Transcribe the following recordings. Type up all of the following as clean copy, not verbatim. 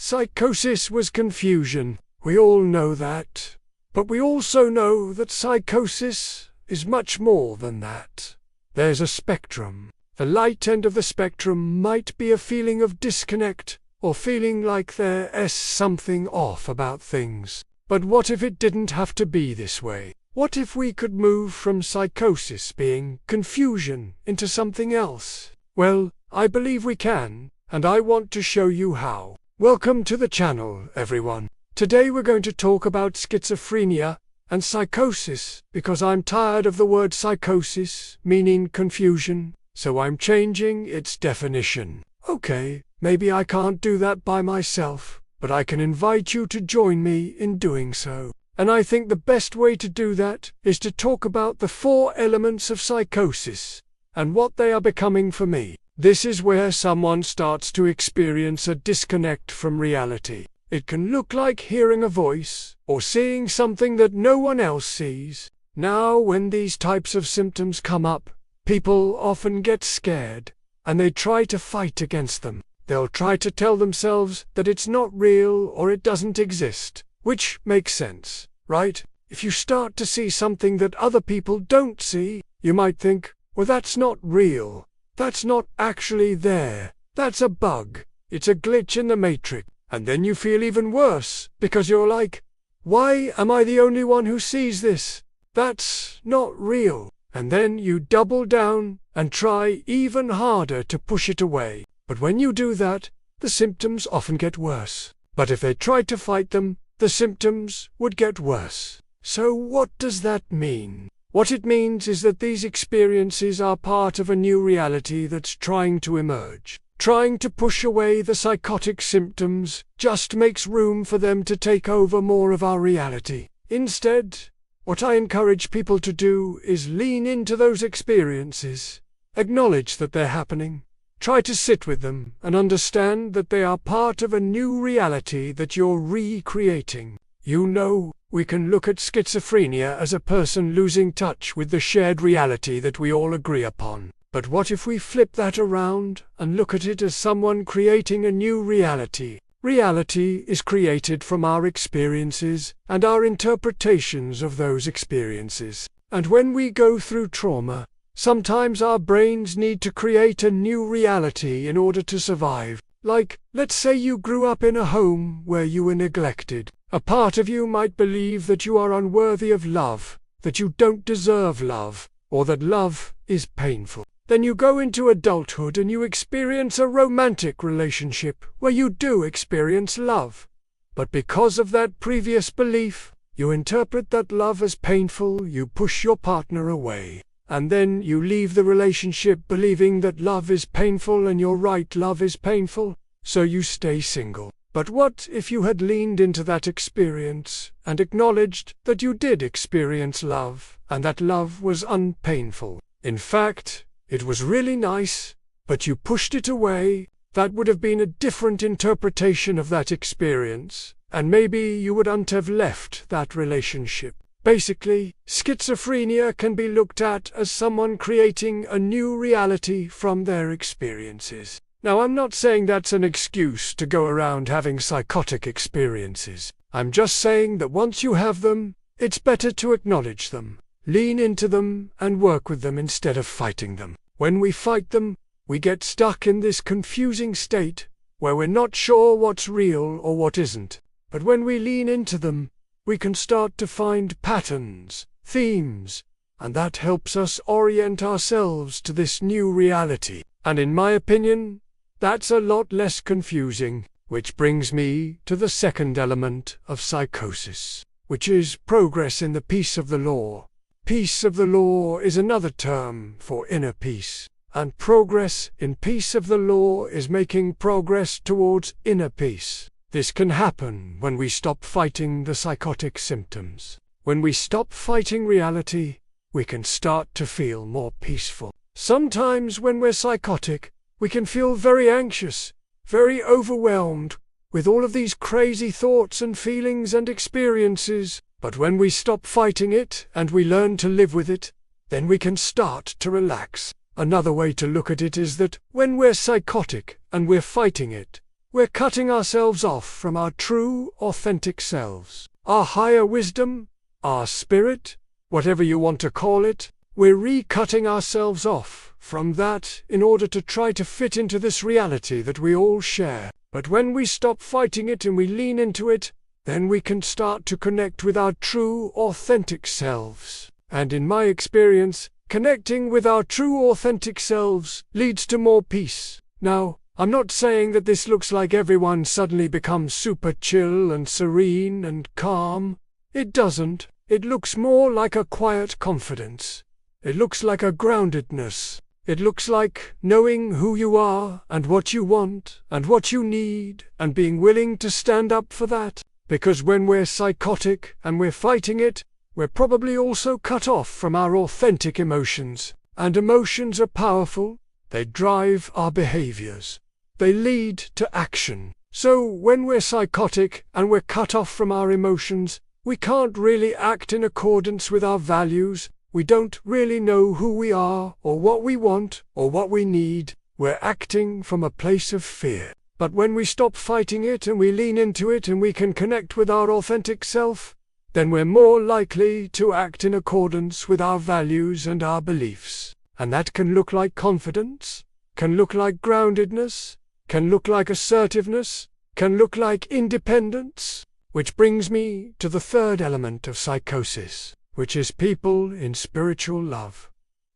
Psychosis was confusion. We all know that. But we also know that psychosis is much more than that. There's a spectrum. The light end of the spectrum might be a feeling of disconnect, or feeling like there's something off about things. But what if it didn't have to be this way? What if we could move from psychosis being confusion into something else? Well, I believe we can, and I want to show you how. Welcome to the channel, everyone. Today we're going to talk about schizophrenia and psychosis, because I'm tired of the word psychosis, meaning confusion, so I'm changing its definition. Okay, maybe I can't do that by myself, but I can invite you to join me in doing so. And I think the best way to do that is to talk about the 4 elements of psychosis, and what they are becoming for me. This is where someone starts to experience a disconnect from reality. It can look like hearing a voice, or seeing something that no one else sees. Now, when these types of symptoms come up, people often get scared, and they try to fight against them. They'll try to tell themselves that it's not real or it doesn't exist, which makes sense, right? If you start to see something that other people don't see, you might think, well, that's not real. That's not actually there. That's a bug. It's a glitch in the matrix. And then you feel even worse, because you're like, why am I the only one who sees this? That's not real. And then you double down and try even harder to push it away. But when you do that, the symptoms often get worse. But if they tried to fight them, the symptoms would get worse. So what does that mean? What it means is that these experiences are part of a new reality that's trying to emerge. Trying to push away the psychotic symptoms just makes room for them to take over more of our reality. Instead, what I encourage people to do is lean into those experiences, acknowledge that they're happening, try to sit with them and understand that they are part of a new reality that you're recreating. You know, we can look at schizophrenia as a person losing touch with the shared reality that we all agree upon. But what if we flip that around and look at it as someone creating a new reality? Reality is created from our experiences and our interpretations of those experiences. And when we go through trauma, sometimes our brains need to create a new reality in order to survive. Like, let's say you grew up in a home where you were neglected. A part of you might believe that you are unworthy of love, that you don't deserve love, or that love is painful. Then you go into adulthood and you experience a romantic relationship where you do experience love. But because of that previous belief, you interpret that love as painful, you push your partner away. And then you leave the relationship believing that love is painful and you're right, love is painful, so you stay single. But what if you had leaned into that experience and acknowledged that you did experience love and that love was unpainful? In fact, it was really nice, but you pushed it away. That would have been a different interpretation of that experience, and maybe you wouldn't have left that relationship. Basically, schizophrenia can be looked at as someone creating a new reality from their experiences. Now, I'm not saying that's an excuse to go around having psychotic experiences. I'm just saying that once you have them, it's better to acknowledge them, lean into them, and work with them instead of fighting them. When we fight them, we get stuck in this confusing state where we're not sure what's real or what isn't. But when we lean into them, we can start to find patterns, themes, and that helps us orient ourselves to this new reality. And in my opinion, that's a lot less confusing, which brings me to the second element of psychosis, which is progress in the peace of the law. Peace of the law is another term for inner peace, and progress in peace of the law is making progress towards inner peace. This can happen when we stop fighting the psychotic symptoms. When we stop fighting reality, we can start to feel more peaceful. Sometimes when we're psychotic, we can feel very anxious, very overwhelmed with all of these crazy thoughts and feelings and experiences. But when we stop fighting it and we learn to live with it, then we can start to relax. Another way to look at it is that when we're psychotic and we're fighting it, we're cutting ourselves off from our true, authentic selves. Our higher wisdom, our spirit, whatever you want to call it, we're re-cutting ourselves off from that in order to try to fit into this reality that we all share. But when we stop fighting it and we lean into it, then we can start to connect with our true, authentic selves. And in my experience, connecting with our true, authentic selves leads to more peace. Now, I'm not saying that this looks like everyone suddenly becomes super chill and serene and calm. It doesn't. It looks more like a quiet confidence. It looks like a groundedness. It looks like knowing who you are and what you want and what you need and being willing to stand up for that. Because when we're psychotic and we're fighting it, we're probably also cut off from our authentic emotions. And emotions are powerful. They drive our behaviors. They lead to action. So when we're psychotic and we're cut off from our emotions, we can't really act in accordance with our values. We don't really know who we are or what we want or what we need. We're acting from a place of fear. But when we stop fighting it and we lean into it and we can connect with our authentic self, then we're more likely to act in accordance with our values and our beliefs. And that can look like confidence, can look like groundedness, can look like assertiveness, can look like independence. Which brings me to the third element of psychosis, which is people in spiritual love.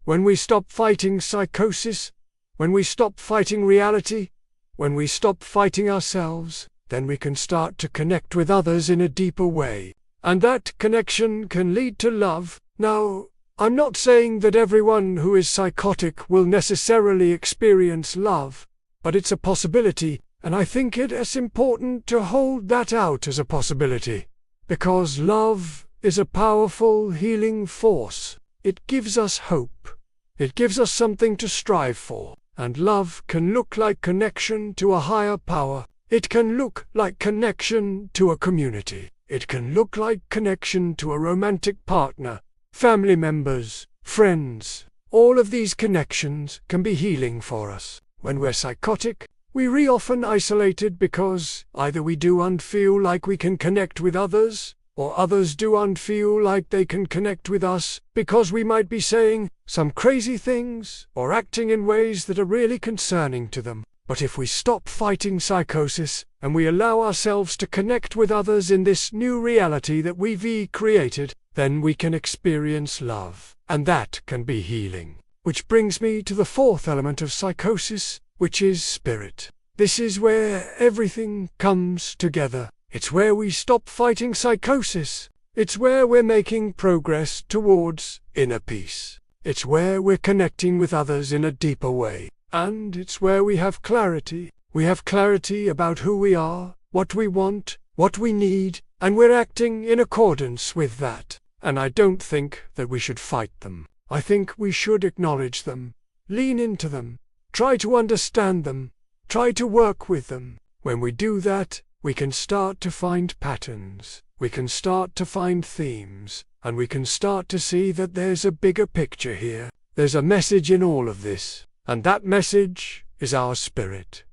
When we stop fighting psychosis, when we stop fighting reality, when we stop fighting ourselves, then we can start to connect with others in a deeper way. And that connection can lead to love. Now, I'm not saying that everyone who is psychotic will necessarily experience love, but it's a possibility, and I think it is important to hold that out as a possibility. Because love is a powerful healing force. It gives us hope. It gives us something to strive for. And love can look like connection to a higher power. It can look like connection to a community. It can look like connection to a romantic partner, family members, friends. All of these connections can be healing for us. When we're psychotic, we're often isolated because either we do and feel like we can connect with others, or others do and feel like they can connect with us because we might be saying some crazy things or acting in ways that are really concerning to them. But if we stop fighting psychosis and we allow ourselves to connect with others in this new reality that we've created, then we can experience love. And that can be healing. Which brings me to the fourth element of psychosis, which is spirit. This is where everything comes together. It's where we stop fighting psychosis. It's where we're making progress towards inner peace. It's where we're connecting with others in a deeper way. And it's where we have clarity. We have clarity about who we are, what we want, what we need, and we're acting in accordance with that. And I don't think that we should fight them. I think we should acknowledge them, lean into them, try to understand them, try to work with them. When we do that, we can start to find patterns, we can start to find themes, and we can start to see that there's a bigger picture here. There's a message in all of this, and that message is our spirit.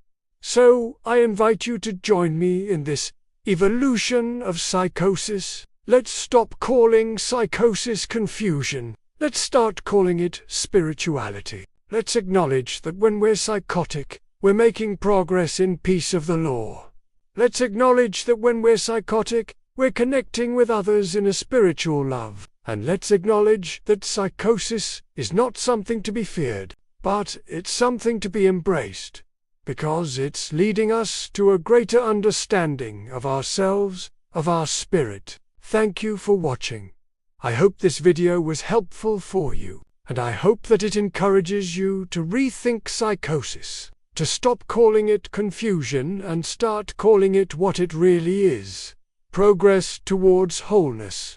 So I invite you to join me in this evolution of psychosis. Let's stop calling psychosis confusion. Let's start calling it spirituality. Let's acknowledge that when we're psychotic, we're making progress in peace of the law. Let's acknowledge that when we're psychotic, we're connecting with others in a spiritual love. And let's acknowledge that psychosis is not something to be feared, but it's something to be embraced, because it's leading us to a greater understanding of ourselves, of our spirit. Thank you for watching. I hope this video was helpful for you, and I hope that it encourages you to rethink psychosis, to stop calling it confusion and start calling it what it really is: progress towards wholeness.